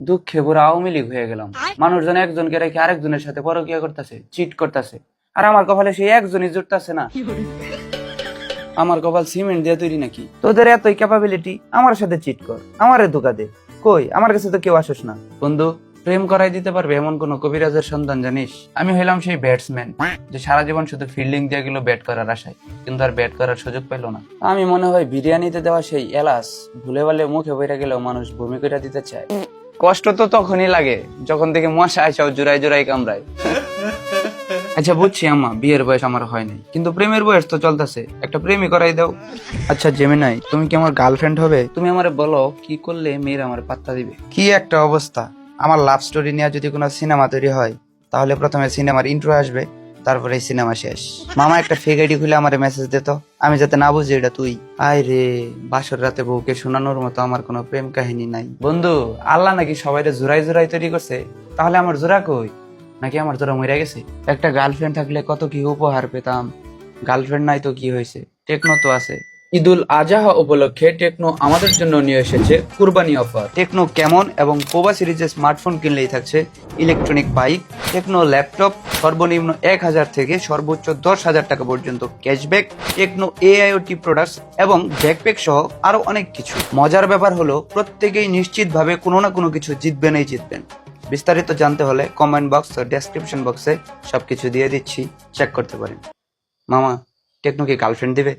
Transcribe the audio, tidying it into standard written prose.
দুঃখে পুরো আওয়ামী লীগ হয়ে গেলাম। মানুষজন একজনকে রেখে আরেকজনের সাথে পরকিয়া করতেছে, চিট করতেছে, আর আমার কপালে সেই একজনই জুটতেছে না। আমার কপাল সিমেন্ট দিয়ে তৈরি নাকি? তোদের এতই ক্যাপাবিলিটি, আমার সাথে চিট কর, আমারে ধোকা দে। কই, আমার কাছে তো কেউ আসোস না। বন্ধু, প্রেম করাই দিতে পারবে এমন কোন কবিরাজের সন্তান জানিস? আমি হইলাম সেই ব্যাটসম্যান যে সারা জীবন শুধু ফিল্ডিং দিয়ে গেল ব্যাট করার আশায়, কিন্তু আর ব্যাট করার সুযোগ পেল না। আমি মনে হয় বিরিয়ানিতে দেওয়া সেই এলাচ ভুলে ভালে মুখে বইরা গেলেও মানুষ ভূমি করে দিতে চায়। কষ্ট তো তখনই লাগে যখন থেকে মশা আইসাও জোড়াই জোড়াই কামড়ায়। আচ্ছা বুঝছি আম্মা, বিয়ের বয়স আমার হয় নাই, কিন্তু প্রেমের বয়স তো চলতেছে, একটা প্রেমই করাই দাও। আচ্ছা জেমিনাই, তুমি কি আমার গার্লফ্রেন্ড হবে? তুমি আমারে বলো কি করলে মেয়ের আমার পাত্তা দিবে। কি একটা অবস্থা! আমার লাভ স্টোরি নিয়ে যদি কোনো সিনেমা তৈরি হয়, তাহলে প্রথমে সিনেমার ইন্ট্রো আসবে, তারপরে সিনেমা শেষ। মামা একটা ফেক আইডি খুলে আমারে মেসেজ দিত, আমি যাতে না বুঝি এটা তুই। আয় রে, বাসর রাতে বউকে শোনানোর মতো আমার কোনো প্রেম কাহিনী নাই। বন্ধু, আল্লাহ নাকি সবাইরে জোড়াই জোড়াই তৈরি করছে, তাহলে আমার জোড়া কই? নাকি আমার জোড়া মরে গেছে? একটা গার্লফ্রেন্ড থাকলে কত কি উপহার পেতাম, গার্লফ্রেন্ড নাই তো কি হয়েছে, টেকনো তো আছে। ঈদুল আজহা উপলক্ষে টেকনো আমাদের জন্য নিয়ে এসেছে কুরবানি অফার। টেকনো কেমন এবং কোবা সিরিজের স্মার্টফোন কিনলেই থাকছে ইলেকট্রনিক বাইক, টেকনো ল্যাপটপ, সর্বনিম্ন 1000 থেকে সর্বোচ্চ 10,000 টাকা পর্যন্ত ক্যাশব্যাক, টেকনো AIoT প্রোডাক্টস এবং ব্যাকপ্যাক সহ আরো অনেক কিছু। মজার ব্যাপার হলো প্রত্যেকেই নিশ্চিতভাবে কোনো না কোনো কিছু জিতবেনই জিতবেন। বিস্তারিত জানতে হলে কমেন্ট বক্স ও ডেসক্রিপশন বক্সে সবকিছু দিয়ে দিচ্ছি, চেক করতে পারেন। মামা, টেকনো কি গার্লফ্রেন্ড দিবে?